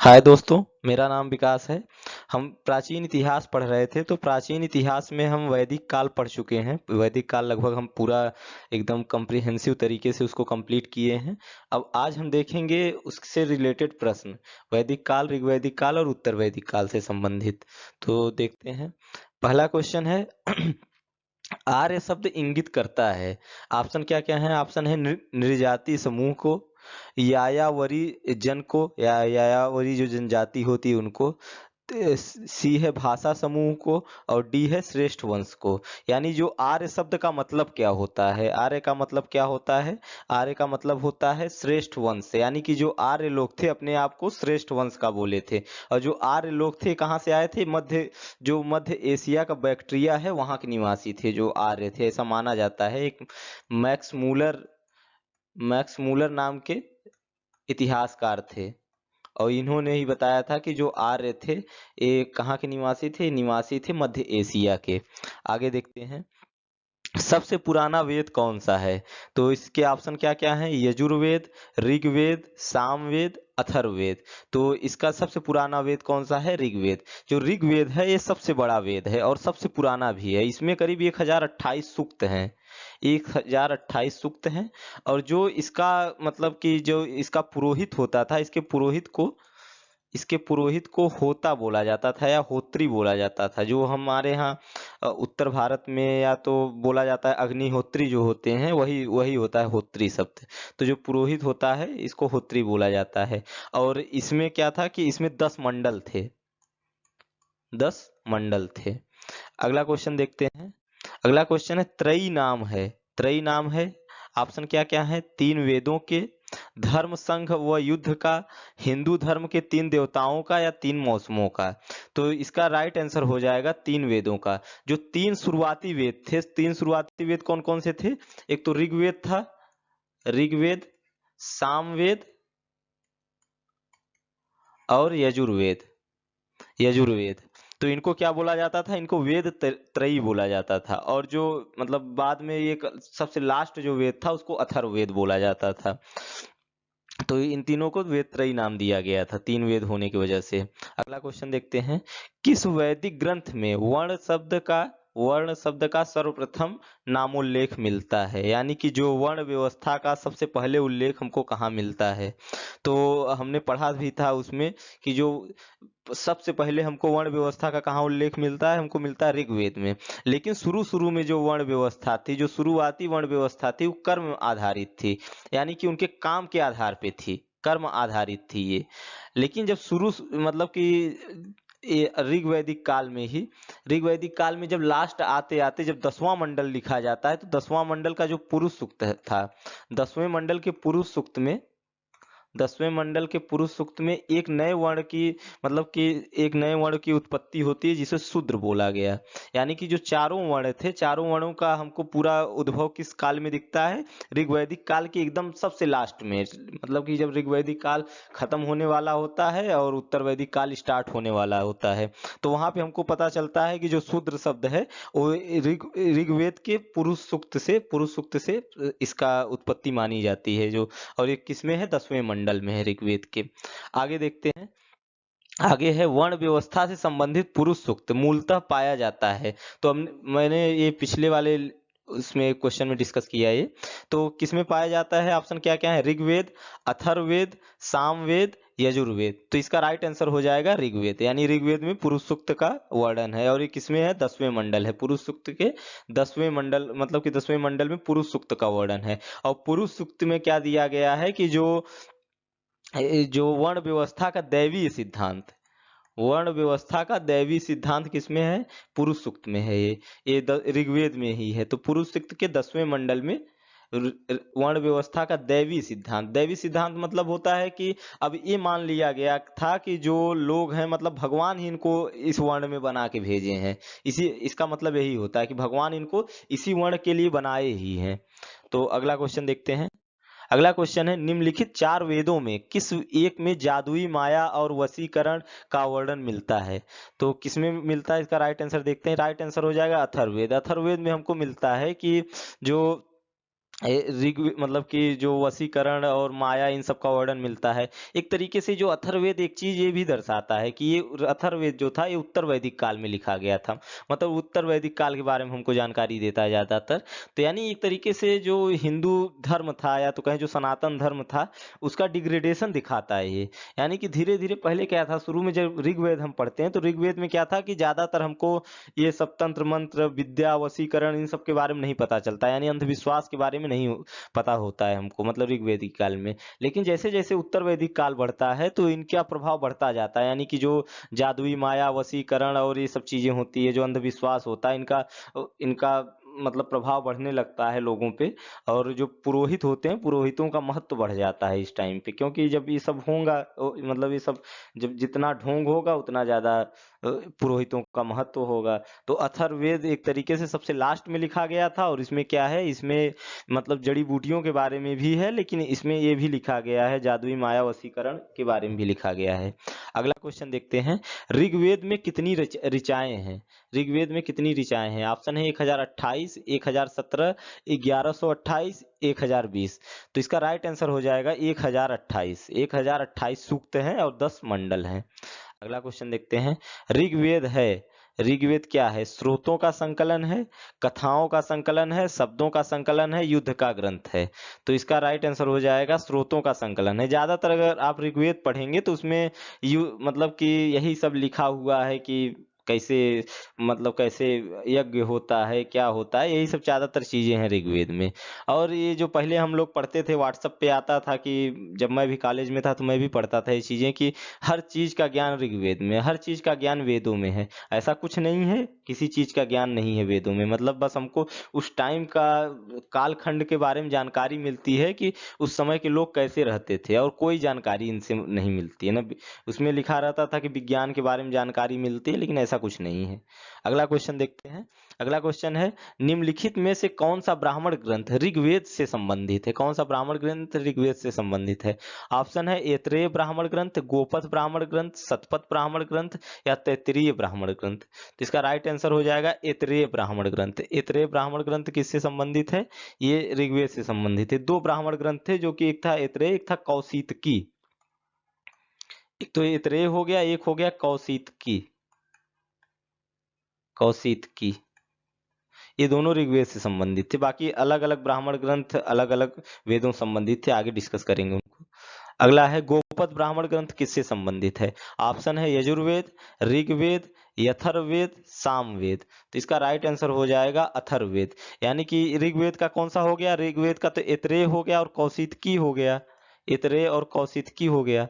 हाय दोस्तों, मेरा नाम विकास है। हम प्राचीन इतिहास पढ़ रहे थे, तो प्राचीन इतिहास में हम वैदिक काल पढ़ चुके हैं। वैदिक काल लगभग हम पूरा एकदम कम्प्रिहेंसिव तरीके से उसको कंप्लीट किए हैं। अब आज हम देखेंगे उससे रिलेटेड प्रश्न, वैदिक काल, ऋग्वैदिक काल और उत्तर वैदिक काल से संबंधित। तो देखते हैं। पहला क्वेश्चन है आर्य शब्द इंगित करता है। ऑप्शन क्या क्या है? ऑप्शन है नृजाति समूह को, यायावरी जन को, या यायावरी जो जनजाति होती है उनको, सी है भाषा समूह को, और डी है श्रेष्ठ वंश को। यानी जो आर्य शब्द का मतलब क्या होता है? आर्य का मतलब क्या होता है? आर्य का मतलब होता है श्रेष्ठ वंश, यानी कि जो आर्य लोग थे अपने आप को श्रेष्ठ वंश का बोले थे। और जो आर्य लोग थे कहाँ से आए थे? मध्य एशिया का बैक्ट्रिया है वहाँ के निवासी थे जो आर्य थे, ऐसा माना जाता है। एक मैक्स मूलर मैक्स मूलर नाम के इतिहासकार थे, और इन्होंने ही बताया था कि जो आर्य थे ये कहाँ के निवासी थे? निवासी थे मध्य एशिया के। आगे देखते हैं। सबसे पुराना वेद कौन सा है? तो इसके ऑप्शन क्या क्या हैं? यजुर्वेद, ऋग्वेद, सामवेद, अथर्ववेद। तो इसका सबसे पुराना वेद कौन सा है? ऋग्वेद। जो ऋग्वेद है ये सबसे बड़ा वेद है और सबसे पुराना भी है। इसमें करीब 1028 सूक्त हैं। 1028 सूक्त हैं। और जो इसका मतलब कि जो इसका पुरोहित होता था, इसके पुरोहित को होता बोला जाता था या होत्री बोला जाता था। जो हमारे यहाँ उत्तर भारत में या तो बोला जाता है अग्निहोत्री, जो होते हैं वही वही होता है होत्री शब्द। तो जो पुरोहित होता है इसको होत्री बोला जाता है। और इसमें क्या था कि इसमें 10 मंडल थे, 10 मंडल थे। अगला क्वेश्चन देखते हैं। अगला क्वेश्चन है त्रयी नाम है। त्रयी नाम है। ऑप्शन क्या क्या है? 3 वेदों के, धर्म संघ व युद्ध का, हिंदू धर्म के 3 देवताओं का, या 3 मौसमों का। तो इसका राइट आंसर हो जाएगा 3 वेदों का। जो 3 शुरुआती वेद थे, 3 शुरुआती वेद कौन कौन से थे? एक तो ऋग्वेद था, ऋग्वेद, सामवेद और यजुर्वेद। यजुर्वेद। तो इनको क्या बोला जाता था? इनको वेद त्रयी बोला जाता था। और जो मतलब बाद में एक सबसे लास्ट जो वेद था उसको अथर्ववेद बोला जाता था। तो इन तीनों को वेद त्रयी नाम दिया गया था, 3 वेद होने की वजह से। अगला क्वेश्चन देखते हैं। किस वैदिक ग्रंथ में वर्ण शब्द का सर्वप्रथम नामोल्लेख मिलता है? यानी कि जो वर्ण व्यवस्था का सबसे पहले उल्लेख हमको कहाँ मिलता है? तो हमने पढ़ा भी था उसमें कि जो सबसे पहले हमको वर्ण व्यवस्था का कहाँ उल्लेख मिलता है? हमको मिलता है ऋग्वेद में। लेकिन शुरू शुरू में जो वर्ण व्यवस्था थी, जो शुरुआती वर्ण व्यवस्था थी, वो कर्म आधारित थी। यानी कि उनके काम के आधार पे थी, कर्म आधारित थी ये। लेकिन जब मतलब कि ऋग्वैदिक काल में जब लास्ट आते आते जब 10वां मंडल लिखा जाता है, तो 10वां मंडल का जो पुरुष सूक्त था, 10वें मंडल के पुरुष सूक्त में 10वें मंडल के पुरुष सूक्त में एक नए वर्ण की, मतलब कि एक नए वर्ण की उत्पत्ति होती है जिसे शूद्र बोला गया। यानी कि जो चारों वर्ण थे, चारों वर्णों का हमको पूरा उद्भव किस काल में दिखता है? ऋग्वैदिक काल के एकदम सबसे लास्ट में। मतलब कि जब ऋग्वैदिक काल खत्म होने वाला होता है और उत्तर वैदिक काल स्टार्ट होने वाला होता है, तो वहां पे हमको पता चलता है कि जो शूद्र शब्द है वो ऋग्वेद के पुरुष सूक्त से इसका उत्पत्ति मानी जाती है। जो और ये किसमें है? 10वें मंडल में है, ऋग्वेद के। आगे देखते हैं। आगे है वर्ण व्यवस्था से संबंधित पुरुष सूक्त मूलतः पाया जाता है। तो मैंने ये पिछले वाले उसमें क्वेश्चन में डिस्कस किया है ये। तो किसमें पाया जाता है? ऑप्शन क्या क्या है? ऋग्वेद, अथर्ववेद, सामवेद, यजुर्वेद। तो इसका राइट आंसर हो जाएगा ऋग्वेद। यानी ऋग्वेद में पुरुष सूक्त का वर्णन है। और ये किसमें है? 10वें मंडल है। पुरुष सूक्त के 10वें मंडल, मतलब कि 10वें मंडल में पुरुष सूक्त का वर्णन है। और पुरुष सूक्त में क्या दिया गया है कि जो वर्ण व्यवस्था का दैवी सिद्धांत किसमें है? पुरुष सूक्त में है। ये ऋग्वेद में ही है। तो पुरुष सूक्त के 10वें मंडल में वर्ण व्यवस्था का दैवी सिद्धांत मतलब होता है कि अब ये मान लिया गया था कि जो लोग हैं, मतलब भगवान ही इनको इस वर्ण में बना के भेजे हैं। इसी इसका मतलब यही होता है कि भगवान इनको इसी वर्ण के लिए बनाए ही हैं। तो अगला क्वेश्चन देखते हैं। अगला क्वेश्चन है निम्नलिखित 4 वेदों में किस एक में जादुई माया और वशीकरण का वर्णन मिलता है? तो किसमें मिलता है? इसका राइट आंसर देखते हैं। राइट आंसर हो जाएगा अथर्ववेद। अथर्ववेद में हमको मिलता है कि जो ऋग मतलब कि जो वशीकरण और माया इन सब का वर्णन मिलता है। एक तरीके से जो अथर्ववेद एक चीज ये भी दर्शाता है कि ये अथर्ववेद जो था ये उत्तर वैदिक काल में लिखा गया था, मतलब उत्तर वैदिक काल के बारे में हमको जानकारी देता है ज्यादातर। तो यानी एक तरीके से जो हिंदू धर्म था या तो कहें जो सनातन धर्म था उसका डिग्रेडेशन दिखाता है ये। यानी कि धीरे धीरे पहले क्या था, शुरू में जब ऋग्वेद हम पढ़ते हैं तो ऋग्वेद में क्या था कि ज्यादातर हमको ये सब तंत्र मंत्र विद्या वशीकरण इन सब के बारे में नहीं पता चलता, यानी अंधविश्वास के बारे में नहीं पता होता है हमको, मतलब ऋग्वेदिक काल में। लेकिन जैसे जैसे उत्तर वैदिक काल बढ़ता है तो इनका प्रभाव बढ़ता जाता है, यानी कि जो जादुई माया वशीकरण और ये सब चीजें होती है, जो अंधविश्वास होता है, इनका इनका मतलब प्रभाव बढ़ने लगता है लोगों पे। और जो पुरोहित होते हैं पुरोहितों का महत्व बढ़ जाता है इस टाइम पे, क्योंकि जब ये सब होगा मतलब ये सब जब जितना ढोंग होगा उतना ज्यादा पुरोहितों का महत्व होगा। तो अथर्ववेद एक तरीके से सबसे लास्ट में लिखा गया था, और इसमें क्या है, इसमें मतलब जड़ी बूटियों के बारे में भी है, लेकिन इसमें ये भी लिखा गया है जादुई माया वशीकरण के बारे में भी लिखा गया है। अगला क्वेश्चन देखते हैं, ऋग्वेद में कितनी ऋचाएं हैं? ऋग्वेद में कितनी ऋचाएं हैं? ऑप्शन है 1028, 1017, 1128, 1020। तो इसका राइट आंसर हो जाएगा 1028। 1028 सूक्त हैं और 10 मंडल हैं। अगला क्वेश्चन देखते हैं, ऋग्वेद है, ऋग्वेद क्या है? स्रोतों का संकलन है, कथाओं का संकलन है, शब्दों का संकलन है, युद्ध का ग्रंथ है? तो इसका राइट आंसर हो जाएगा स्रोतों का संकलन है। ज्यादातर अगर आप ऋग्वेद पढ़ेंगे तो उसमें मतलब कि यही सब लिखा हुआ है कि कैसे मतलब कैसे यज्ञ होता है, क्या होता है, यही सब ज्यादातर चीजें हैं ऋग्वेद में। और ये जो पहले हम लोग पढ़ते थे व्हाट्सएप पे आता था कि जब मैं भी कॉलेज में था तो मैं भी पढ़ता था ये चीजें कि हर चीज का ज्ञान ऋग्वेद में, हर चीज का ज्ञान वेदों में है। ऐसा कुछ नहीं है किसी चीज का ज्ञान नहीं है वेदों में, मतलब बस हमको उस टाइम का कालखंड के बारे में जानकारी मिलती है कि उस समय के लोग कैसे रहते थे, और कोई जानकारी इनसे नहीं मिलती है ना। उसमें लिखा रहता था कि विज्ञान के बारे में जानकारी मिलती है, लेकिन ऐसा कुछ नहीं है। अगला क्वेश्चन देखते हैं। अगला क्वेश्चन है, निम्नलिखित में से कौन सा ब्राह्मण ग्रंथ ऋग्वेद से संबंधित है? कौन सा ब्राह्मण ग्रंथ ऋग्वेद से संबंधित है? ऑप्शन है ऐत्रेय ब्राह्मण ग्रंथ, गोपथ ब्राह्मण ग्रंथ, शतपथ ब्राह्मण ग्रंथ या तैत्तिरीय ब्राह्मण ग्रंथ? तो इसका राइट आंसर हो जाएगा ऐत्रेय ब्राह्मण ग्रंथ। ऐत्रेय ब्राह्मण ग्रंथ किससे संबंधित है? ये ऋग्वेद से संबंधित है। दो ब्राह्मण ग्रंथ थे, जो कि एक था ऐत्रेय, एक था कौशितकी। एक तो ऐत्रेय हो गया, एक हो गया कौशितकी। कौशितकी ये दोनों ऋग्वेद से संबंधित थे, बाकी अलग अलग ब्राह्मण ग्रंथ अलग अलग वेदों संबंधित थे, आगे डिस्कस करेंगे उनको। अगला है, गोपद ब्राह्मण ग्रंथ किससे संबंधित है? ऑप्शन है यजुर्वेद, ऋग्वेद, यथर्ववेद, सामवेद। तो इसका राइट आंसर हो जाएगा अथर्ववेद। यानी कि ऋग्वेद का कौन सा हो गया? ऋग्वेद का तो ऐत्रेय हो गया और कौशितकी हो गया, ऐत्रेय और कौशितकी हो गया।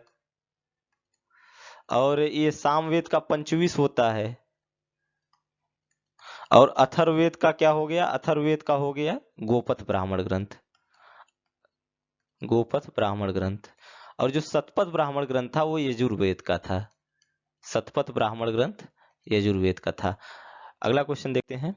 और ये सामवेद का पंचविश होता है। और अथर्ववेद का क्या हो गया? अथर्ववेद का हो गया गोपथ ब्राह्मण ग्रंथ, गोपथ ब्राह्मण ग्रंथ। और जो शतपथ ब्राह्मण ग्रंथ था वो यजुर्वेद का था। शतपथ ब्राह्मण ग्रंथ यजुर्वेद का था। अगला क्वेश्चन देखते हैं,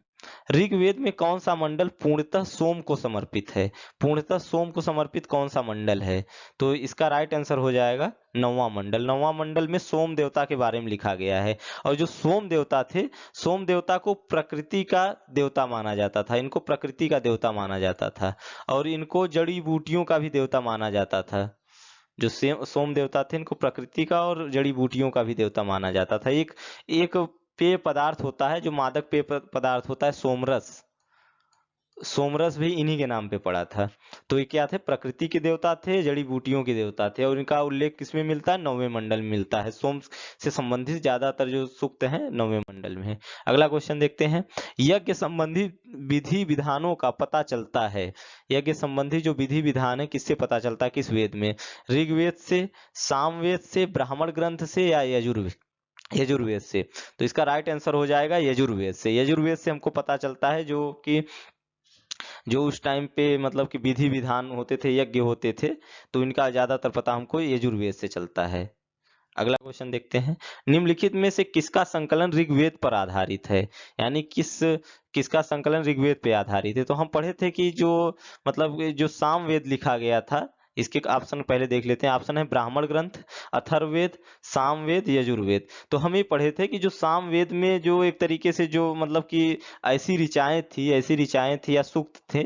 ऋग्वेद में कौन सा मंडल पूर्णतः सोम को समर्पित है? पूर्णतः सोम को समर्पित कौन सा मंडल है? तो इसका राइट आंसर हो जाएगा नौवां मंडल। नौवां मंडल में सोम देवता के बारे में लिखा गया है। और जो सोम देवता थे, सोम देवता को प्रकृति का देवता माना जाता था, इनको प्रकृति का देवता माना जाता था, और इनको जड़ी बूटियों का भी देवता माना जाता था। जो सोम देवता थे इनको प्रकृति का और जड़ी बूटियों का भी देवता माना जाता था। एक एक पेय पदार्थ होता है जो मादक पेय पदार्थ होता है, सोमरस। सोमरस भी इन्हीं के नाम पे पड़ा था। तो ये क्या थे? प्रकृति के देवता थे, जड़ी बूटियों के देवता थे, और इनका उल्लेख किसमें मिलता है? नौवें मंडल में मिलता है। सोम से संबंधित ज्यादातर जो सूक्त हैं नौवें मंडल में है। अगला क्वेश्चन देखते हैं, यज्ञ संबंधी विधि विधानों का पता चलता है, यज्ञ संबंधी जो विधि विधान है किससे पता चलता है? किस वेद में? ऋग्वेद से, सामवेद से, ब्राह्मण ग्रंथ से या यजुर्वेद? यजुर्वेद से। तो इसका राइट आंसर हो जाएगा यजुर्वेद से। यजुर्वेद से हमको पता चलता है जो कि जो उस टाइम पे मतलब कि विधि विधान होते थे, यज्ञ होते थे, तो इनका ज्यादातर पता हमको यजुर्वेद से चलता है। अगला क्वेश्चन देखते हैं, निम्नलिखित में से किसका संकलन ऋग्वेद पर आधारित है? यानी किसका संकलन ऋग्वेद पे आधारित है? तो हम पढ़े थे कि जो मतलब जो सामवेद लिखा गया था, इसके ऑप्शन पहले देख लेते हैं। ऑप्शन है ब्राह्मण ग्रंथ, अथर्ववेद, सामवेद, यजुर्वेद। तो हम ये पढ़े थे कि जो सामवेद में जो एक तरीके से जो मतलब कि ऐसी ऋचाएं थी या सूक्त थे,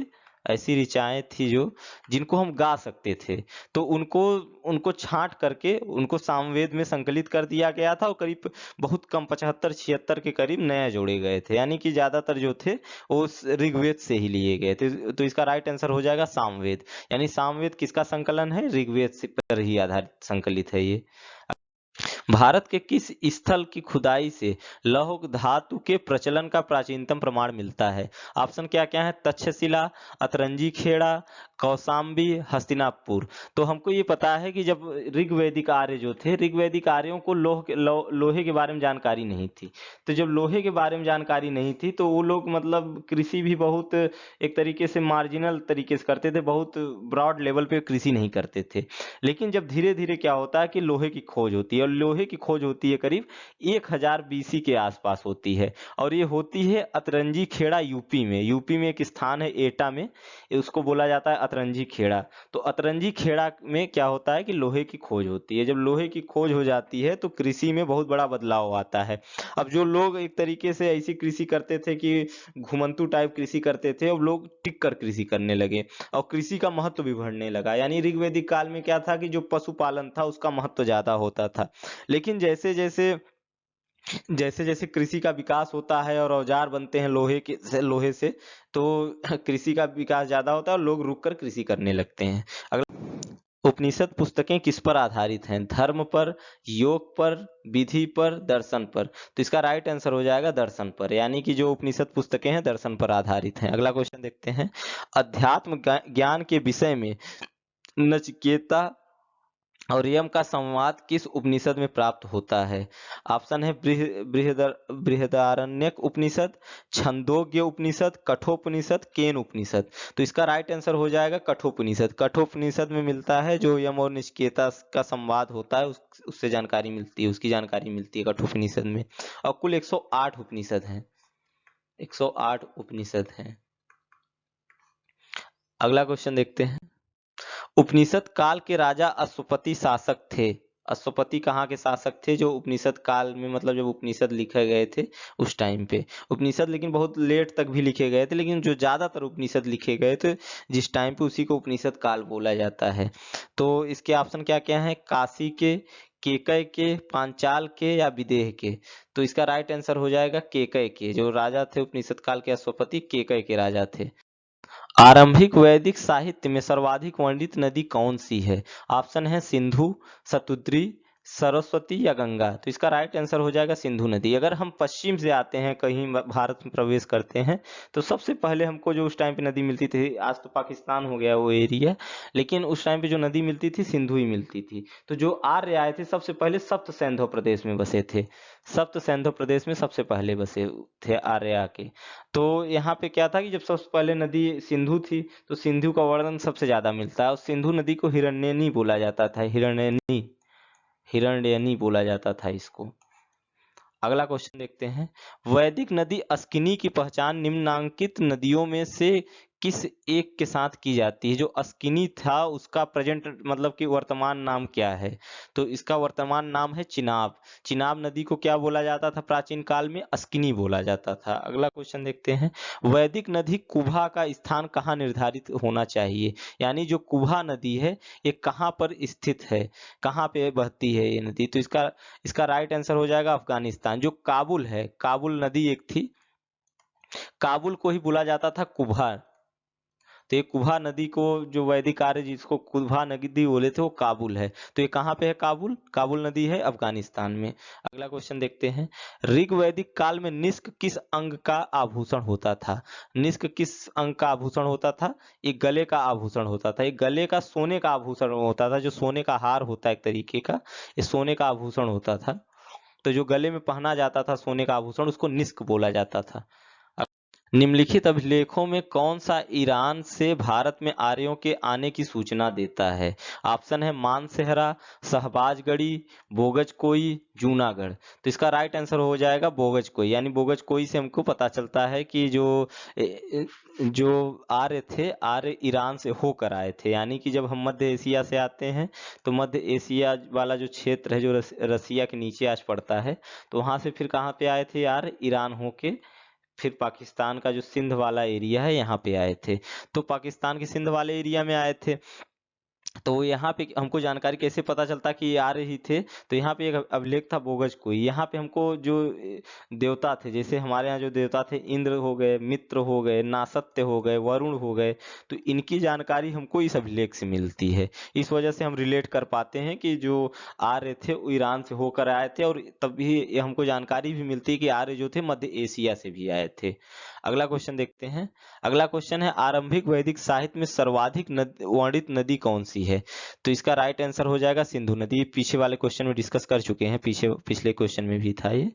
ऐसी ऋचाएं थी जो जिनको हम गा सकते थे, तो उनको उनको छांट करके उनको सामवेद में संकलित कर दिया गया था और करीब बहुत कम 75-76 के करीब नए जोड़े गए थे, यानी कि ज्यादातर जो थे वो उस ऋग्वेद से ही लिए गए थे। तो इसका राइट आंसर हो जाएगा सामवेद। यानी सामवेद किसका संकलन है? ऋग्वेद से पर ही आधारित संकलित है ये। भारत के किस स्थल की खुदाई से लौह धातु के प्रचलन का प्राचीनतम प्रमाण मिलता है? ऑप्शन क्या क्या है? तक्षशिला, अतरंजी खेड़ा, कौशाम्बी, हस्तिनापुर। तो हमको ये पता है कि जब ऋग्वैदिक आर्य जो थे, ऋग्वैदिक आर्यों को लोहे के बारे में जानकारी नहीं थी। तो जब लोहे के बारे में जानकारी नहीं थी तो वो लोग मतलब कृषि भी बहुत एक तरीके से मार्जिनल तरीके से करते थे, बहुत ब्रॉड लेवल पे कृषि नहीं करते थे। लेकिन जब धीरे धीरे क्या होता है कि लोहे की खोज होती है, और लोहे की खोज होती है करीब 1000 बीसी के आसपास होती है, और ये होती है अतरंजी खेड़ा यूपी में। यूपी में एक स्थान है एटा में, उसको बोला जाता है अतरंजी खेड़ा। तो अतरंजी खेड़ा में क्या होता है कि लोहे की खोज होती है। जब लोहे की खोज हो जाती है तो कृषि में बहुत बड़ा बदलाव आता है। अब जो लोग एक तरीके से ऐसी कृषि करते थे कि घुमंतू टाइप कृषि करते थे, अब लोग टिक कर कृषि करने लगे और कृषि का महत्व भी बढ़ने लगा। यानी ऋग्वैदिक काल में क्या था कि जो पशुपालन था उसका महत्व ज्यादा होता था। लेकिन जैसे जैसे कृषि का विकास होता है और औजार बनते हैं लोहे से, तो कृषि का विकास ज्यादा होता है और लोग रुक कर कृषि करने लगते हैं। अगला, उपनिषद पुस्तकें किस पर आधारित हैं? धर्म पर, योग पर, विधि पर, दर्शन पर। तो इसका राइट आंसर हो जाएगा दर्शन पर, यानी कि जो उपनिषद पुस्तकें हैं दर्शन पर आधारित हैं। अगला क्वेश्चन देखते हैं। अध्यात्म ज्ञान के विषय में नचिकेता और यम का संवाद किस उपनिषद में प्राप्त होता है? ऑप्शन है बृहदारण्यक उपनिषद, छंदोग्य उपनिषद, कठोपनिषद, केन उपनिषद। तो इसका राइट आंसर हो जाएगा कठोपनिषद। कठोपनिषद में मिलता है जो यम और नचिकेता का संवाद होता है, उससे जानकारी मिलती है, उसकी जानकारी मिलती है कठोपनिषद में। और कुल 108 उपनिषद हैं, 108 उपनिषद हैं। अगला क्वेश्चन देखते हैं। उपनिषद काल के राजा अश्वपति शासक थे। अश्वपति कहाँ के शासक थे? जो उपनिषद काल में, मतलब जब उपनिषद लिखे गए थे उस टाइम पे। उपनिषद लेकिन बहुत लेट तक भी लिखे गए थे, लेकिन जो ज्यादातर उपनिषद लिखे गए थे जिस टाइम पे, उसी को उपनिषद काल बोला जाता है। तो इसके ऑप्शन क्या क्या है? काशी के, केकय के, पांचाल के, या विदेह के। तो इसका राइट आंसर हो जाएगा केकय के। जो राजा थे उपनिषद काल के अश्वपति, केकय के राजा थे। आरंभिक वैदिक साहित्य में सर्वाधिक वर्णित नदी कौन सी है? ऑप्शन है सिंधु, सतुद्री, सरस्वती, या गंगा। तो इसका राइट आंसर हो जाएगा सिंधु नदी। अगर हम पश्चिम से आते हैं, कहीं भारत में प्रवेश करते हैं, तो सबसे पहले हमको जो उस टाइम पे नदी मिलती थी, आज तो पाकिस्तान हो गया वो एरिया, लेकिन उस टाइम पे जो नदी मिलती थी सिंधु ही मिलती थी। तो जो आर्य आए थे सबसे पहले सप्त सैंधव प्रदेश में बसे थे। सप्त सैंधव प्रदेश में सबसे पहले बसे थे आर्य आके। तो यहाँ पे क्या था कि जब सबसे पहले नदी सिंधु थी, तो सिंधु का वर्णन सबसे ज्यादा मिलता है, और सिंधु नदी को हिरण्यनी बोला जाता था। हिरण्यनी बोला जाता था इसको। अगला क्वेश्चन देखते हैं। वैदिक नदी अस्किनी की पहचान निम्नांकित नदियों में से किस एक के साथ की जाती है? जो अस्किनी था उसका प्रेजेंट मतलब कि वर्तमान नाम क्या है? तो इसका वर्तमान नाम है चिनाब। चिनाब नदी को क्या बोला जाता था प्राचीन काल में? अस्किनी बोला जाता था। अगला क्वेश्चन देखते हैं। वैदिक नदी कुभा का स्थान कहाँ निर्धारित होना चाहिए? यानी जो कुभा नदी है ये कहाँ पर स्थित है, कहाँ पे बहती है ये नदी? तो इसका इसका राइट आंसर हो जाएगा अफगानिस्तान। जो काबुल है, काबुल नदी एक थी, काबुल को ही बोला जाता था कुभा। तो ये कुभा नदी को जो वैदिक आर्य जिसको कुभा नदी बोले थे वो काबुल है। तो ये कहाँ पे है? काबुल, काबुल नदी है अफगानिस्तान में। अगला क्वेश्चन देखते हैं। ऋग वैदिक काल में निष्क किस अंग का आभूषण होता था? निष्क किस अंग का आभूषण होता था? ये गले का आभूषण होता था। ये गले का सोने का आभूषण होता था, जो सोने का हार होता है एक तरीके का, ये सोने का आभूषण होता था। तो जो गले में पहना जाता था सोने का आभूषण, उसको निष्क बोला जाता था। निम्नलिखित अभिलेखों में कौन सा ईरान से भारत में आर्यों के आने की सूचना देता है? ऑप्शन है मानसेहरा, शहबाजगढ़ी, बोगजकोई, जूनागढ़। तो इसका राइट आंसर हो जाएगा बोगजकोई। यानी बोगजकोई से हमको पता चलता है कि जो आर्य थे, आर्य ईरान से होकर आए थे। यानी कि जब हम मध्य एशिया से आते हैं, तो मध्य एशिया वाला जो क्षेत्र है, जो रसिया के नीचे आज पड़ता है, तो वहां से फिर कहाँ पे आए थे यार? ईरान होके फिर पाकिस्तान का जो सिंध वाला एरिया है यहाँ पे आए थे। तो पाकिस्तान के सिंध वाले एरिया में आए थे, तो यहाँ पे हमको जानकारी कैसे पता चलता कि ये आ रही थे, तो यहाँ पे एक अभिलेख था बोगज कोई। यहाँ पे हमको जो देवता थे, जैसे हमारे यहाँ जो देवता थे, इंद्र हो गए, मित्र हो गए, नासत्य हो गए, वरुण हो गए, तो इनकी जानकारी हमको इस अभिलेख से मिलती है। इस वजह से हम रिलेट कर पाते हैं कि जो आर्य थे वो ईरान से होकर आए थे, और तभी ये हमको जानकारी भी मिलती है कि आर्य जो थे मध्य एशिया से भी आए थे। अगला क्वेश्चन देखते हैं। अगला क्वेश्चन है, आरंभिक वैदिक साहित्य में सर्वाधिक वर्णित नदी कौन सी है? तो इसका राइट आंसर हो जाएगा सिंधु नदी। पीछे वाले क्वेश्चन में डिस्कस कर चुके हैं, पिछले क्वेश्चन में भी था ये,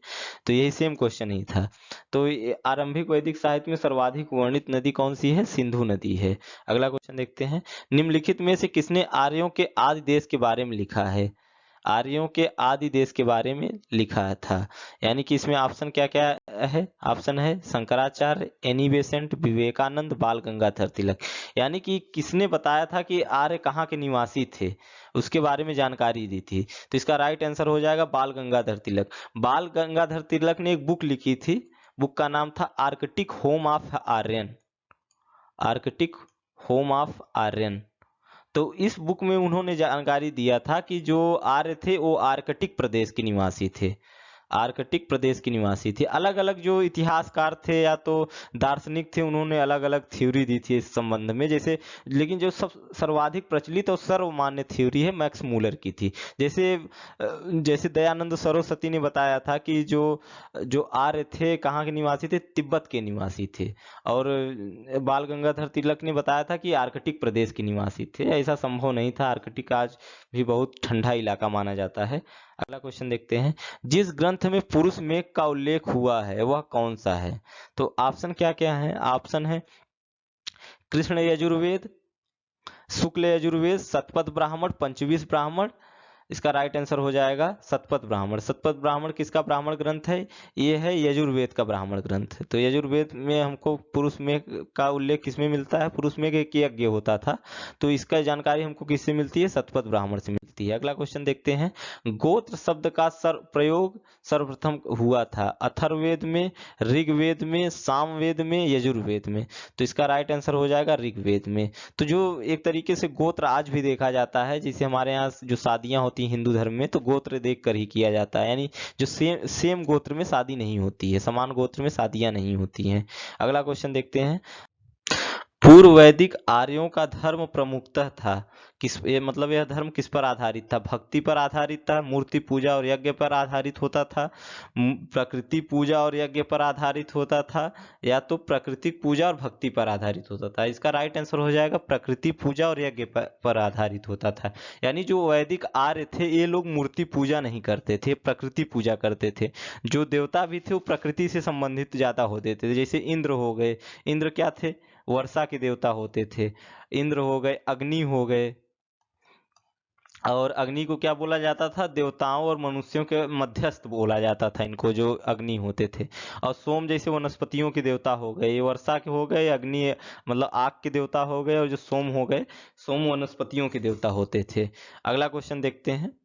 तो यही सेम क्वेश्चन ही था। तो आरंभिक वैदिक साहित्य में सर्वाधिक वर्णित नदी कौन सी है? सिंधु नदी है। अगला क्वेश्चन देखते हैं, निम्नलिखित में से किसने आर्यों के आदि देश के बारे में लिखा है? आर्यों के आदि देश के बारे में लिखा था, यानी कि इसमें ऑप्शन क्या क्या है? ऑप्शन है शंकराचार्य, एनी बेसेंट, विवेकानंद, बाल गंगाधर तिलक। यानी कि किसने बताया था कि आर्य कहाँ के निवासी थे, उसके बारे में जानकारी दी थी। तो इसका राइट आंसर हो जाएगा बाल गंगाधर तिलक। बाल गंगाधर तिलक ने एक बुक लिखी थी, बुक का नाम था Arctic home of Aryan. Arctic home of Aryan. तो इस बुक में उन्होंने जानकारी दिया था कि जो आर्य थे वो आर्कटिक प्रदेश के निवासी थे, आर्कटिक प्रदेश के निवासी थे। अलग अलग जो इतिहासकार थे या तो दार्शनिक थे, उन्होंने अलग अलग थ्योरी दी थी इस संबंध में, जैसे लेकिन जो सब सर्वाधिक प्रचलित और सर्वमान्य थ्योरी है मैक्स मूलर की थी। जैसे दयानंद सरस्वती ने बताया था कि जो जो आर्य थे कहाँ के निवासी थे? तिब्बत के निवासी थे। और बाल गंगाधर तिलक ने बताया था कि आर्कटिक प्रदेश के निवासी थे। ऐसा संभव नहीं था, आर्कटिक आज भी बहुत ठंडा इलाका माना जाता है। अगला क्वेश्चन देखते हैं, जिस ग्रंथ में पुरुष मेघ का उल्लेख हुआ है वह कौन सा है? तो ऑप्शन क्या क्या है? ऑप्शन है कृष्ण यजुर्वेद, शुक्ल यजुर्वेद, शतपथ ब्राह्मण, पंचविंश ब्राह्मण। इसका राइट आंसर हो जाएगा शतपथ ब्राह्मण। शतपथ ब्राह्मण किसका ब्राह्मण ग्रंथ है? ये है यजुर्वेद का ब्राह्मण ग्रंथ। तो यजुर्वेद में हमको पुरुष मेघ का उल्लेख किसमें मिलता है? पुरुष मेघ एक यज्ञ होता था, तो इसका जानकारी हमको किससे मिलती है? शतपथ ब्राह्मण से मिलती है। अगला क्वेश्चन देखते हैं, गोत्र शब्द का प्रयोग सर्वप्रथम हुआ था अथर्ववेद में, ऋग्वेद में, सामवेद में, यजुर्वेद में। तो इसका राइट आंसर हो जाएगा ऋग्वेद में। तो जो एक तरीके से गोत्र आज भी देखा जाता है, जैसे हमारे यहाँ जो शादियां होती हैं हिंदू धर्म में, तो गोत्र देख कर ही किया जाता है, यानी जो सेम गोत्र में शादी नहीं होती है, समान गोत्र में शादियां नहीं होती हैं। अगला क्वेश्चन देखते हैं, पूर्व वैदिक आर्यों का धर्म प्रमुखतः था मतलब यह धर्म किस पर आधारित था? भक्ति पर आधारित था, मूर्ति पूजा और यज्ञ पर आधारित होता था, प्रकृति पूजा और यज्ञ पर आधारित होता था, या तो प्राकृतिक पूजा और भक्ति पर आधारित होता था? इसका राइट आंसर हो जाएगा प्रकृति पूजा और यज्ञ पर आधारित होता था। यानी जो वैदिक आर्य थे ये लोग मूर्ति पूजा नहीं करते थे, प्रकृति पूजा करते थे। जो देवता भी थे वो प्रकृति से संबंधित ज्यादा होते थे, जैसे इंद्र हो गए। इंद्र क्या थे? वर्षा के देवता होते थे। इंद्र हो गए, अग्नि हो गए, और अग्नि को क्या बोला जाता था? देवताओं और मनुष्यों के मध्यस्थ बोला जाता था इनको, जो अग्नि होते थे। और सोम जैसे वनस्पतियों के देवता हो गए, ये वर्षा के हो गए, अग्नि मतलब आग के देवता हो गए, और जो सोम हो गए, सोम वनस्पतियों के देवता होते थे। अगला क्वेश्चन देखते हैं।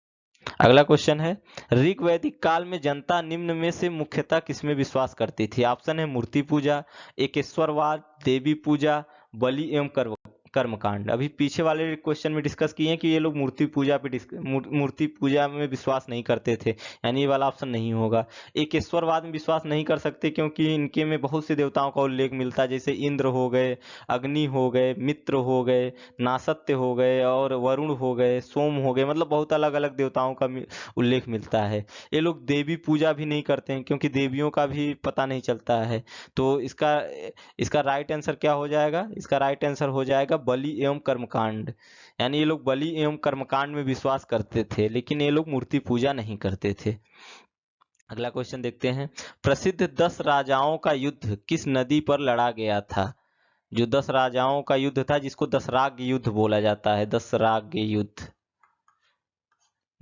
अगला क्वेश्चन है, ऋग वैदिक काल में जनता निम्न में से मुख्यतः किसमें विश्वास करती थी? ऑप्शन है मूर्ति पूजा, एकेश्वरवाद, देवी पूजा, बलि एवं कर्मकांड। अभी पीछे वाले क्वेश्चन में डिस्कस किए हैं कि ये लोग मूर्ति पूजा पे मूर्ति पूजा में विश्वास नहीं करते थे, यानी ये वाला ऑप्शन नहीं होगा। एकेश्वरवाद में विश्वास नहीं कर सकते क्योंकि इनके में बहुत से देवताओं का उल्लेख मिलता है, जैसे इंद्र हो गए, अग्नि हो गए, मित्र हो गए, नासत्य हो गए, और वरुण हो गए, सोम हो गए, मतलब बहुत अलग अलग देवताओं का उल्लेख मिलता है। ये लोग देवी पूजा भी नहीं करते हैं क्योंकि देवियों का भी पता नहीं चलता है। तो इसका राइट आंसर क्या हो जाएगा? इसका राइट आंसर हो जाएगा बलि एवं कर्मकांड। यानी ये लोग बलि एवं कर्मकांड में विश्वास करते थे, लेकिन ये लोग मूर्ति पूजा नहीं करते थे। अगला क्वेश्चन देखते हैं, प्रसिद्ध 10 राजाओं का युद्ध किस नदी पर लड़ा गया था? जो 10 राजाओं का युद्ध था, जिसको दशराग युद्ध बोला जाता है, दशराग युद्ध।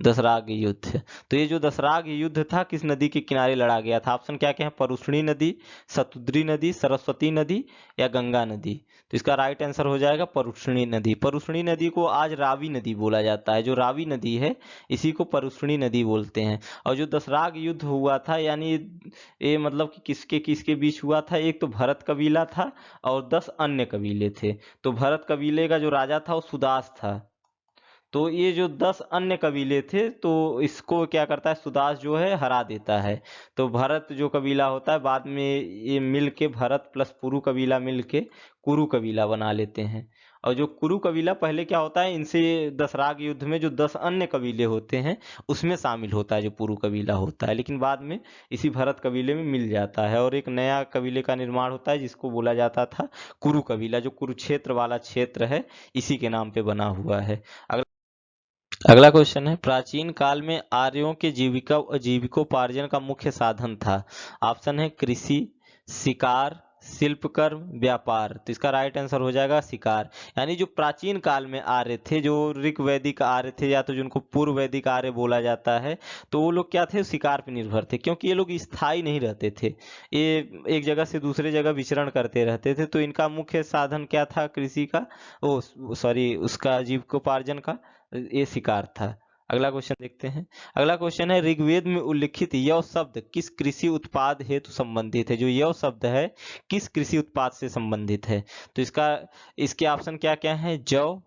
दसराग युद्ध। तो ये जो दसराग युद्ध था किस नदी के किनारे लड़ा गया था? ऑप्शन क्या क्या है? परुष्णी नदी, सतुद्री नदी, सरस्वती नदी या गंगा नदी? तो इसका राइट आंसर हो जाएगा परुष्णी नदी। परुष्णी नदी को आज रावी नदी बोला जाता है। जो रावी नदी है इसी को परुष्णी नदी बोलते हैं। और जो दसराग युद्ध हुआ था यानी ये मतलब कि किसके किसके बीच हुआ था? एक तो भरत कबीला था और 10 अन्य कबीले थे। तो भरत कबीले का जो राजा था वो सुदास था। तो ये जो 10 अन्य कबीले थे तो इसको क्या करता है? सुदास जो है हरा देता है। तो भरत जो कबीला होता है बाद में ये मिल के भरत प्लस पुरु कबीला मिल के कुरु कबीला बना लेते हैं। और जो कुरु कबीला पहले क्या होता है, इनसे दसराग युद्ध में जो 10 अन्य कबीले होते हैं उसमें शामिल होता है जो पुरु कबीला होता है, लेकिन बाद में इसी भरत कबीले में मिल जाता है और एक नया कबीले का निर्माण होता है जिसको बोला जाता था कुरु कबीला। जो कुरुक्षेत्र वाला क्षेत्र है इसी के नाम पे बना हुआ है। अगला क्वेश्चन है, प्राचीन काल में आर्यों के जीविकोपार्जन का मुख्य साधन था? ऑप्शन है कृषि, शिकार, शिल्पकर्म, व्यापार। तो इसका राइट आंसर हो जाएगा शिकार। यानी जो प्राचीन काल में आर्य थे, जो ऋग वैदिक आर्य थे या तो जिनको पूर्व वैदिक आर्य बोला जाता है, तो वो लोग क्या थे? शिकार पर निर्भर थे, क्योंकि ये लोग स्थायी नहीं रहते थे। ये एक जगह से दूसरे जगह विचरण करते रहते थे। तो इनका मुख्य साधन क्या था? कृषि का, ओ सॉरी, उसका जीविकोपार्जन का ये शिकार था। अगला क्वेश्चन देखते हैं। अगला क्वेश्चन है, ऋग्वेद में उल्लिखित यव शब्द किस कृषि उत्पाद हेतु संबंधित है? जो यव शब्द है किस कृषि उत्पाद से संबंधित है? तो इसके ऑप्शन क्या क्या है? जौ,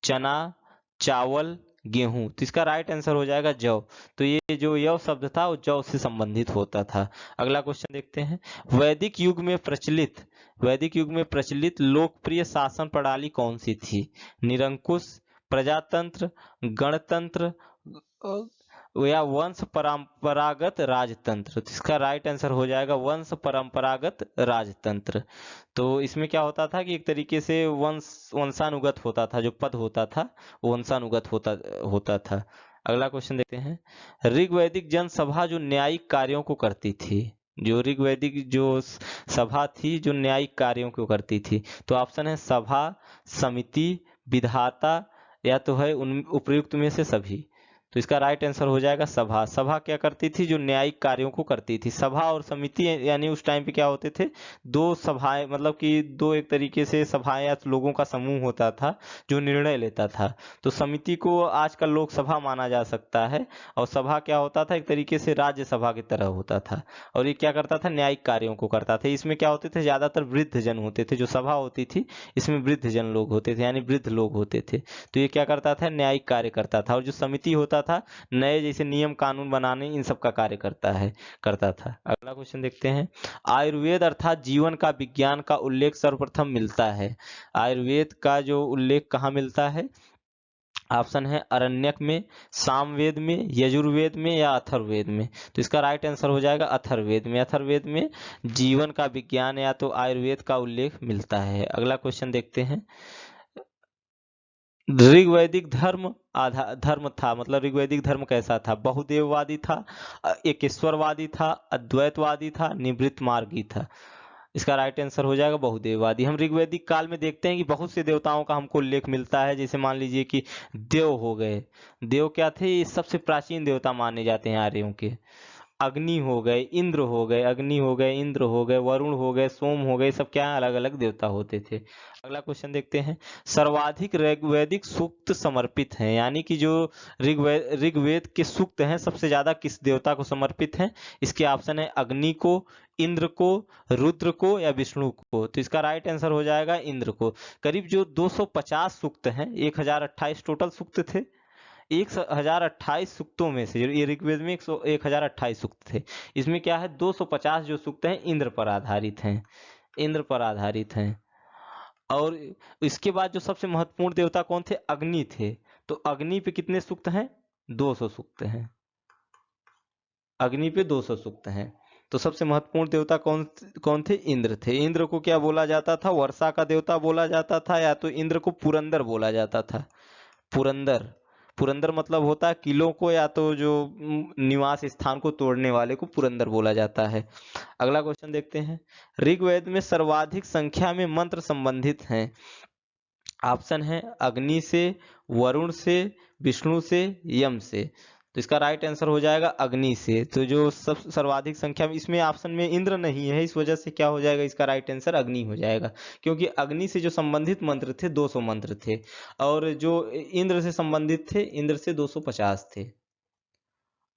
चना, चावल, गेहूं। तो इसका राइट आंसर हो जाएगा जौ। तो ये जो यव शब्द था वो जौ से संबंधित होता था। अगला क्वेश्चन देखते हैं। वैदिक युग में प्रचलित लोकप्रिय शासन प्रणाली कौन सी थी? निरंकुश, प्रजातंत्र, गणतंत्र या वंश परंपरागत राजतंत्र? तो इसका राइट आंसर हो जाएगा वंश परंपरागत राजतंत्र। तो इसमें क्या होता था कि एक तरीके से वंशानुगत होता था, जो पद होता था वो वंशानुगत होता था। अगला क्वेश्चन देखते हैं। ऋग्वैदिक जनसभा जो न्यायिक कार्यों को करती थी, जो ऋग्वैदिक जो सभा थी जो न्यायिक कार्यों को करती थी, तो ऑप्शन है सभा, समिति, विधाता या तो है उन उपयुक्त में से सभी। तो इसका राइट आंसर हो जाएगा सभा। सभा क्या करती थी? जो न्यायिक कार्यों को करती थी। सभा और समिति यानी उस टाइम पे क्या होते थे? दो सभाएं, मतलब कि दो एक तरीके से सभाएं या लोगों का समूह होता था जो निर्णय लेता था। तो समिति को आजकल लोकसभा माना जा सकता है और सभा क्या होता था? एक तरीके से राज्यसभा की तरह होता था और ये क्या करता था? न्यायिक कार्यों को करता था। इसमें क्या होते थे? ज्यादातर वृद्ध जन होते थे। जो सभा होती थी इसमें वृद्ध जन लोग होते थे, यानी वृद्ध लोग होते थे। तो ये क्या करता था? न्यायिक कार्य करता था। और जो समिति होता था नए जैसे नियम कानून बनाने इन सब का कार्य करता था। अगला क्वेश्चन देखते हैं। आयुर्वेद अर्थात जीवन का विज्ञान का उल्लेख सर्वप्रथम मिलता है? आयुर्वेद का जो उल्लेख कहाँ मिलता है? ऑप्शन है अरण्यक में, सामवेद में, यजुर्वेद में या अथर्ववेद में। तो इसका राइट आंसर हो जाएगा अथर्ववेद में। अथर्ववेद में जीवन का विज्ञान या तो आयुर्वेद का उल्लेख मिलता है। अगला क्वेश्चन देखते हैं। ऋग्वैदिक धर्म था, मतलब ऋग्वैदिक धर्म कैसा था? बहुदेववादी था, एकेश्वरवादी था, अद्वैतवादी था, निवृत्त मार्गी था? इसका राइट आंसर हो जाएगा बहुदेववादी। हम ऋग्वैदिक काल में देखते हैं कि बहुत से देवताओं का हमको उल्लेख मिलता है। जैसे मान लीजिए कि देव हो गए। देव क्या थे? ये सबसे प्राचीन देवता माने जाते हैं आर्यों के। अग्नि हो गए, इंद्र हो गए, अग्नि हो गए, इंद्र हो गए, वरुण हो गए, सोम हो गए, सब क्या अलग अलग देवता होते थे। अगला क्वेश्चन देखते हैं। सर्वाधिक ऋग्वैदिक सूक्त समर्पित हैं, यानी कि जो ऋग्वेद के सूक्त हैं सबसे ज्यादा किस देवता को समर्पित हैं? इसके ऑप्शन है अग्नि को, इंद्र को, रुद्र को या विष्णु को। तो इसका राइट आंसर हो जाएगा इंद्र को। करीब जो 250 सूक्त हैं, 1028 टोटल सूक्त थे। 1028 सूक्तों में से, ये ऋग्वेद में 1028 सूक्त थे, इसमें क्या है 250 जो सूक्त हैं इंद्र पर आधारित हैं। इंद्र पर आधारित हैं। और इसके बाद जो सबसे महत्वपूर्ण देवता कौन थे? अग्नि थे। तो अग्नि पे कितने सूक्त हैं? 200 सूक्त हैं। अग्नि पे 200 सूक्त हैं। तो सबसे महत्वपूर्ण देवता कौन कौन थे? इंद्र थे। इंद्र को क्या बोला जाता था? वर्षा का देवता बोला जाता था, या तो इंद्र को पुरंदर बोला जाता था। पुरंदर, पुरंदर मतलब होता है किलों को या तो जो निवास स्थान को तोड़ने वाले को पुरंदर बोला जाता है। अगला क्वेश्चन देखते हैं। ऋग्वेद में सर्वाधिक संख्या में मंत्र संबंधित हैं। ऑप्शन है अग्नि से, वरुण से, विष्णु से, यम से। तो इसका राइट आंसर हो जाएगा अग्नि से। तो जो सब सर्वाधिक संख्या में, इसमें ऑप्शन में इंद्र नहीं है, इस वजह से क्या हो जाएगा, इसका राइट आंसर अग्नि हो जाएगा। क्योंकि अग्नि से जो संबंधित मंत्र थे 200 मंत्र थे, और जो इंद्र से संबंधित थे, इंद्र से 250 थे।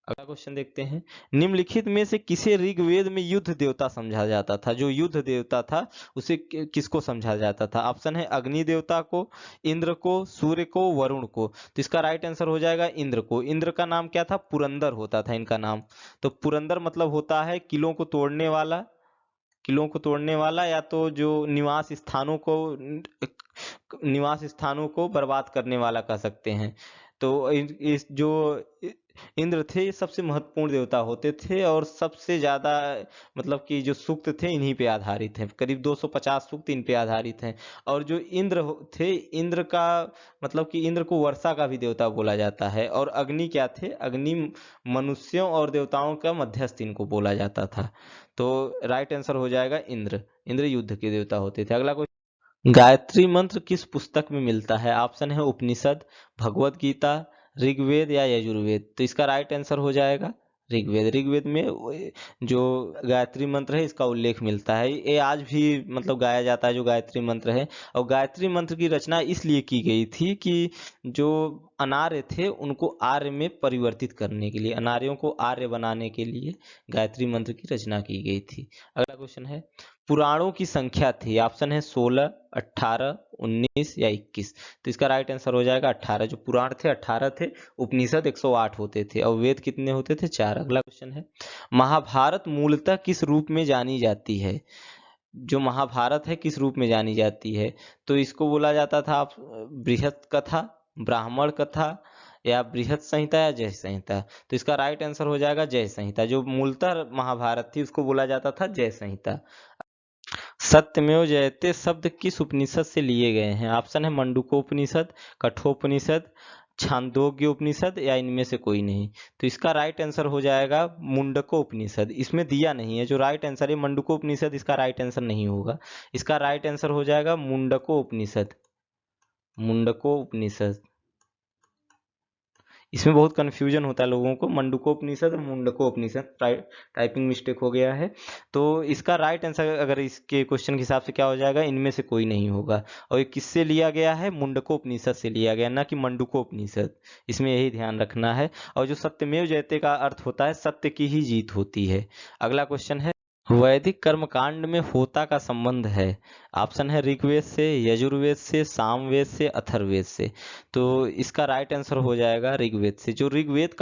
अगला क्वेश्चन देखते हैं। निम्नलिखित में से किसे ऋग्वेद में युद्ध देवता समझा जाता था? जो युद्ध देवता था उसे किसको समझा जाता था? ऑप्शन है अग्नि देवता को, इंद्र को, सूर्य को, वरुण को। तो इसका राइट आंसर हो जाएगा इंद्र को। इंद्र का नाम क्या था? पुरंदर होता था इनका नाम। तो पुरंदर मतलब होता है किलों को तोड़ने वाला, किलों को तोड़ने वाला, या तो जो निवास स्थानों को बर्बाद करने वाला कह सकते हैं। तो इस जो इंद्र थे ये सबसे महत्वपूर्ण देवता होते थे, और सबसे ज्यादा मतलब कि जो सूक्त थे इन्हीं पे आधारित हैं। करीब 250 सूक्त इन पे आधारित हैं। और जो थे, इंद्र का मतलब कि इंद्र को वर्षा का भी देवता बोला जाता है। और अग्नि क्या थे? अग्नि मनुष्यों और देवताओं का मध्यस्थ इनको बोला जाता था। तो राइट आंसर हो जाएगा इंद्र। इंद्र युद्ध के देवता होते थे। अगला क्वेश्चन, गायत्री मंत्र किस पुस्तक में मिलता है? ऑप्शन है उपनिषद, भगवत गीता, ऋग्वेद या यजुर्वेद। तो इसका राइट आंसर हो जाएगा ऋग्वेद। ऋग्वेद में जो गायत्री मंत्र है इसका उल्लेख मिलता है। ये आज भी मतलब गाया जाता है जो गायत्री मंत्र है। और गायत्री मंत्र की रचना इसलिए की गई थी कि जो अनार्य थे उनको आर्य में परिवर्तित करने के लिए, अनार्यों को आर्य बनाने के लिए गायत्री मंत्र की रचना की गई थी। अगला क्वेश्चन है, पुराणों की संख्या थी? ऑप्शन है 16, 18, 19 या 21। तो इसका राइट आंसर हो जाएगा 18। जो पुराण थे 18 थे, उपनिषद 108 होते थे, और वेद कितने होते थे? 4। अगला क्वेश्चन है, महाभारत मूलतः किस रूप में जानी जाती है? जो महाभारत है किस रूप में जानी जाती है? तो इसको बोला जाता था आप बृहत कथा, ब्राह्मण कथा, या बृहत संहिता, या जय संहिता। तो इसका राइट आंसर हो जाएगा जय संहिता। जो मूलतः महाभारत थी उसको बोला जाता था जय संहिता। सत्यमेव जयते शब्द किस उपनिषद से लिए गए हैं? ऑप्शन है मंडूकोपनिषद, कठोपनिषद, छांदोग्य उपनिषद, या इनमें से कोई नहीं। तो इसका राइट आंसर हो जाएगा मुंडकोपनिषद। इसमें दिया नहीं है, जो राइट आंसर है मंडूकोपनिषद, इसका राइट आंसर नहीं होगा। इसका राइट आंसर हो जाएगा मुंडकोपनिषद। मुंडकोपनिषद। इसमें बहुत कंफ्यूजन होता है लोगों को, मंडूकोपनिषद और मुंडकोपनिषद, टाइपिंग मिस्टेक हो गया है। तो इसका राइट आंसर अगर इसके क्वेश्चन के हिसाब से क्या हो जाएगा, इनमें से कोई नहीं होगा। और ये किससे लिया गया है? मुंडकोपनिषद से लिया गया, ना कि मंडूकोपनिषद। इसमें यही ध्यान रखना है। और जो सत्यमेव जयते का अर्थ होता है सत्य की ही जीत होती है। अगला क्वेश्चन है, वैदिक कर्मकांड में होता का संबंध है? ऑप्शन है ऋग्वेद से, यजुर्वेद से, सामवेद से, अथर्ववेद से। तो इसका राइट आंसर हो जाएगा ऋग्वेद से। जो ऋग्वेद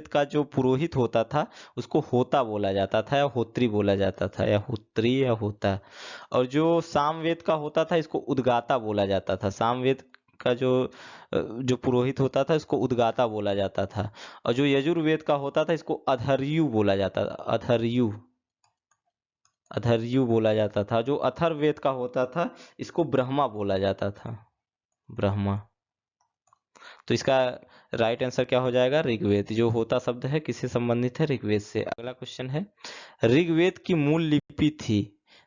का जो पुरोहित होता था उसको होता बोला जाता था, या होत्री बोला जाता था, या होत्री या होता। और जो सामवेद का होता था इसको उद्गाता बोला जाता था। सामवेद का जो पुरोहित होता था इसको उद्गाता बोला जाता था। और जो यजुर्वेद का होता था इसको अधर्यु बोला जाता था। अधर्यु बोला जाता था। जो अथर्ववेद का होता था इसको ब्रह्मा बोला जाता था, ब्रह्मा। तो इसका राइट आंसर क्या हो जाएगा? ऋग्वेद। जो होता शब्द है किससे संबंधित है? ऋग्वेद से। अगला क्वेश्चन है, ऋग्वेद की मूल लिपि थी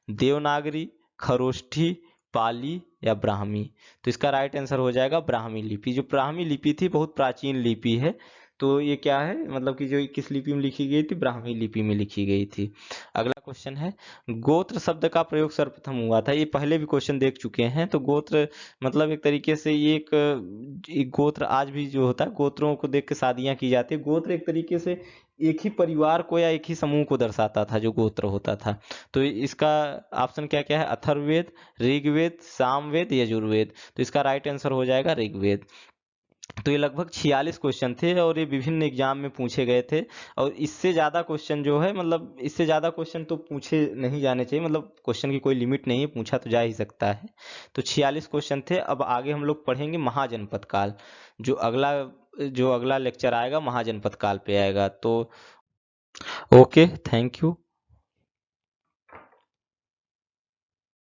देवनागरी, खरोष्ठी, पाली या ब्राह्मी। तो इसका राइट आंसर हो जाएगा ब्राह्मी लिपि। जो ब्राह्मी लिपि थी बहुत प्राचीन लिपि है। तो ये क्या है, मतलब कि जो किस लिपि में लिखी गई थी? ब्राह्मी लिपि में लिखी गई थी। अगला क्वेश्चन है, गोत्र शब्द का प्रयोग सर्वप्रथम हुआ था? ये पहले भी क्वेश्चन देख चुके हैं। तो गोत्र मतलब एक तरीके से ये एक गोत्र आज भी जो होता है, गोत्रों को देख के शादियां की जाती है। गोत्र एक तरीके से एक ही परिवार को या एक ही समूह को दर्शाता था, जो गोत्र होता था। तो इसका ऑप्शन क्या क्या है? अथर्ववेद, ऋग्वेद, सामवेद, यजुर्वेद। तो इसका राइट आंसर हो जाएगा ऋग्वेद। तो ये लगभग 46 क्वेश्चन थे, और ये विभिन्न एग्जाम में पूछे गए थे। और इससे ज़्यादा क्वेश्चन जो है, मतलब इससे ज़्यादा क्वेश्चन तो पूछे नहीं जाने चाहिए। मतलब क्वेश्चन की कोई लिमिट नहीं है, पूछा तो जा ही सकता है। तो 46 क्वेश्चन थे। अब आगे हम लोग पढ़ेंगे महाजनपद काल। जो अगला लेक्चर आएगा महाजनपद काल पे आएगा। तो ओके, थैंक यू।